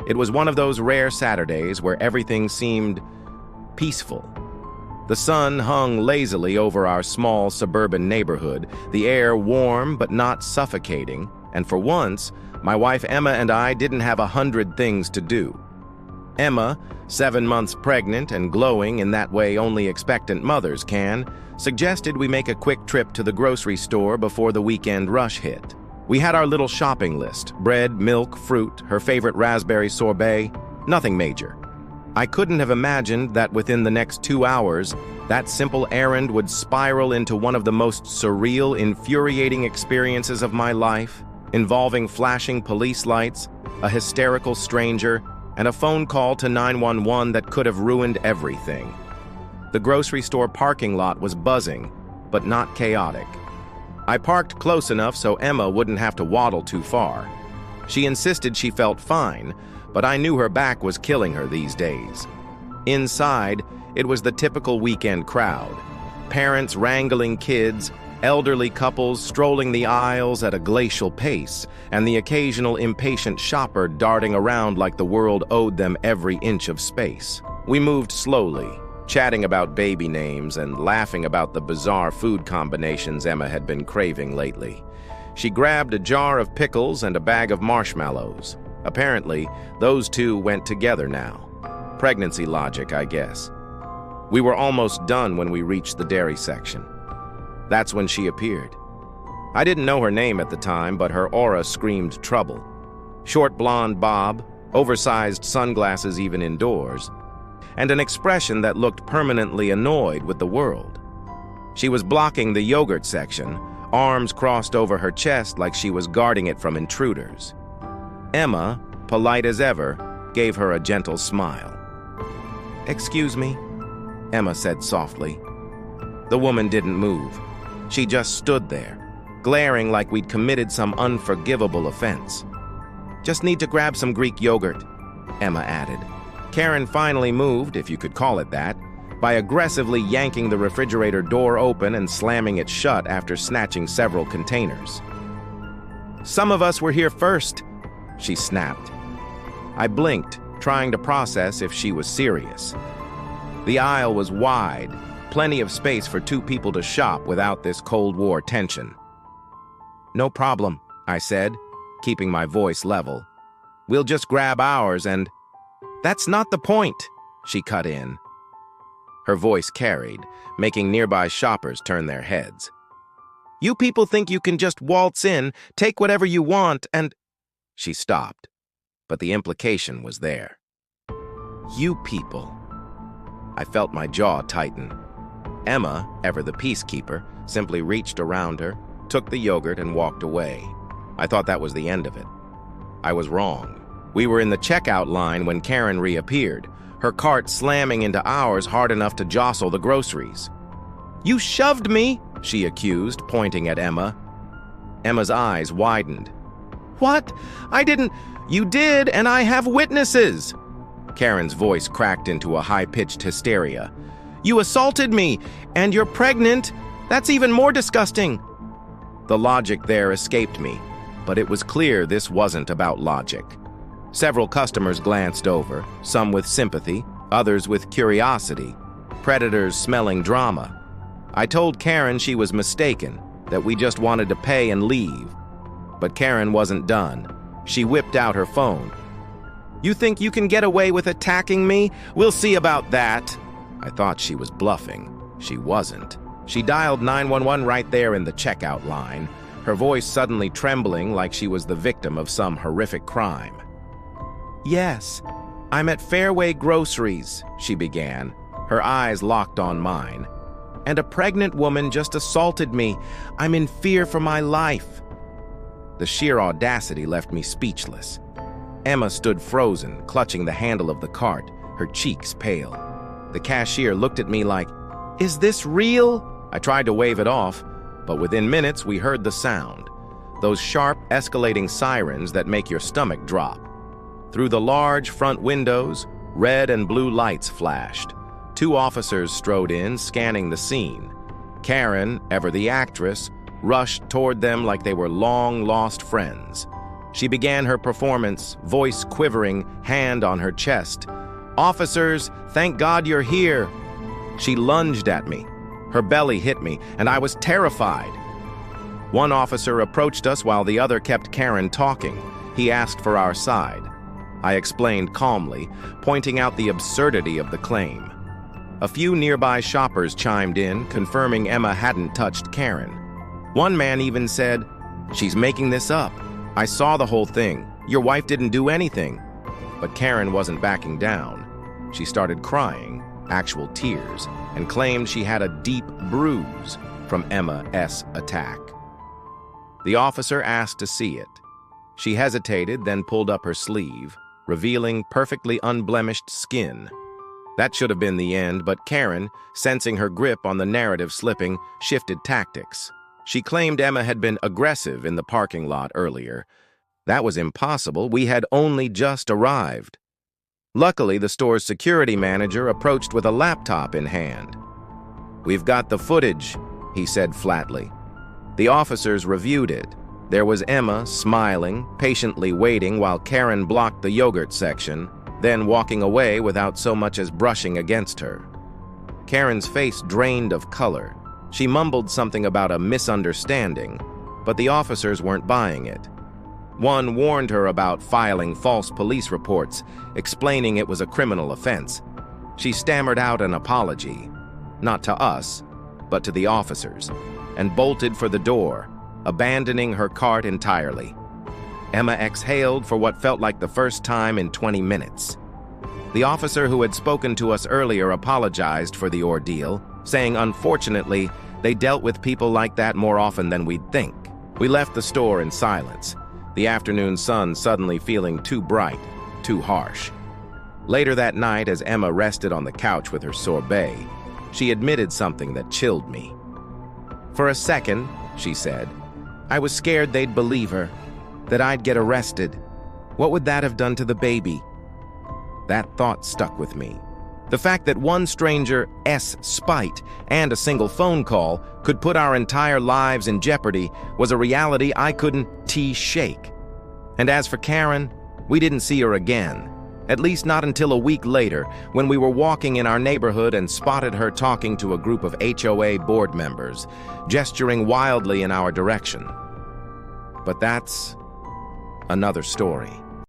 It was one of those rare Saturdays where everything seemed peaceful. The sun hung lazily over our small suburban neighborhood, the air warm but not suffocating, and for once, my wife Emma and I didn't have 100 things to do. Emma, 7 months pregnant and glowing in that way only expectant mothers can, suggested we make a quick trip to the grocery store before the weekend rush hit. We had our little shopping list: bread, milk, fruit, her favorite raspberry sorbet, nothing major. I couldn't have imagined that within the next 2 hours, that simple errand would spiral into one of the most surreal, infuriating experiences of my life, involving flashing police lights, a hysterical stranger, and a phone call to 911 that could have ruined everything. The grocery store parking lot was buzzing, but not chaotic. I parked close enough so Emma wouldn't have to waddle too far. She insisted she felt fine, but I knew her back was killing her these days. Inside, it was the typical weekend crowd. Parents wrangling kids, elderly couples strolling the aisles at a glacial pace, and the occasional impatient shopper darting around like the world owed them every inch of space. We moved slowly, chatting about baby names and laughing about the bizarre food combinations Emma had been craving lately. She grabbed a jar of pickles and a bag of marshmallows. Apparently, those two went together now. Pregnancy logic, I guess. We were almost done when we reached the dairy section. That's when she appeared. I didn't know her name at the time, but her aura screamed trouble. Short blonde bob, oversized sunglasses even indoors, and an expression that looked permanently annoyed with the world. She was blocking the yogurt section, arms crossed over her chest like she was guarding it from intruders. Emma, polite as ever, gave her a gentle smile. "Excuse me," Emma said softly. The woman didn't move. She just stood there, glaring like we'd committed some unforgivable offense. "Just need to grab some Greek yogurt," Emma added. Karen finally moved, if you could call it that, by aggressively yanking the refrigerator door open and slamming it shut after snatching several containers. "Some of us were here first," she snapped. I blinked, trying to process if she was serious. The aisle was wide, plenty of space for 2 people to shop without this Cold War tension. "No problem," I said, keeping my voice level. "We'll just grab ours and—" "That's not the point," she cut in. Her voice carried, making nearby shoppers turn their heads. "You people think you can just waltz in, take whatever you want, and—" She stopped, but the implication was there. "You people." I felt my jaw tighten. Emma, ever the peacekeeper, simply reached around her, took the yogurt, and walked away. I thought that was the end of it. I was wrong. We were in the checkout line when Karen reappeared, her cart slamming into ours hard enough to jostle the groceries. "You shoved me," she accused, pointing at Emma. Emma's eyes widened. "What? I didn't—" "You did, and I have witnesses!" Karen's voice cracked into a high-pitched hysteria. "You assaulted me, and you're pregnant. That's even more disgusting." The logic there escaped me, but it was clear this wasn't about logic. Several customers glanced over, some with sympathy, others with curiosity, predators smelling drama. I told Karen she was mistaken, that we just wanted to pay and leave. But Karen wasn't done. She whipped out her phone. "You think you can get away with attacking me? We'll see about that." I thought she was bluffing. She wasn't. She dialed 911 right there in the checkout line, her voice suddenly trembling like she was the victim of some horrific crime. "Yes, I'm at Fairway Groceries," she began, her eyes locked on mine. "And a pregnant woman just assaulted me. I'm in fear for my life." The sheer audacity left me speechless. Emma stood frozen, clutching the handle of the cart, her cheeks pale. The cashier looked at me like, "Is this real?" I tried to wave it off, but within minutes we heard the sound. Those sharp, escalating sirens that make your stomach drop. Through the large front windows, red and blue lights flashed. 2 officers strode in, scanning the scene. Karen, ever the actress, rushed toward them like they were long-lost friends. She began her performance, voice quivering, hand on her chest. "Officers, thank God you're here." She lunged at me. Her belly hit me, and I was terrified. One officer approached us while the other kept Karen talking. He asked for our side. I explained calmly, pointing out the absurdity of the claim. A few nearby shoppers chimed in, confirming Emma hadn't touched Karen. One man even said, "She's making this up. I saw the whole thing. Your wife didn't do anything." But Karen wasn't backing down. She started crying, actual tears, and claimed she had a deep bruise from Emma's attack. The officer asked to see it. She hesitated, then pulled up her sleeve, revealing perfectly unblemished skin. That should have been the end, but Karen, sensing her grip on the narrative slipping, shifted tactics. She claimed Emma had been aggressive in the parking lot earlier. That was impossible. We had only just arrived. Luckily, the store's security manager approached with a laptop in hand. "We've got the footage," he said flatly. The officers reviewed it. There was Emma, smiling, patiently waiting while Karen blocked the yogurt section, then walking away without so much as brushing against her. Karen's face drained of color. She mumbled something about a misunderstanding, but the officers weren't buying it. One warned her about filing false police reports, explaining it was a criminal offense. She stammered out an apology, not to us, but to the officers, and bolted for the door, abandoning her cart entirely. Emma exhaled for what felt like the first time in 20 minutes. The officer who had spoken to us earlier apologized for the ordeal, saying unfortunately, they dealt with people like that more often than we'd think. We left the store in silence, the afternoon sun suddenly feeling too bright, too harsh. Later that night, as Emma rested on the couch with her sorbet, she admitted something that chilled me. "For a second," she said, "I was scared they'd believe her, that I'd get arrested. What would that have done to the baby?" That thought stuck with me. The fact that one stranger's spite and a single phone call could put our entire lives in jeopardy was a reality I couldn't shake. And as for Karen, we didn't see her again, at least not until a week later when we were walking in our neighborhood and spotted her talking to a group of HOA board members, gesturing wildly in our direction. But that's another story.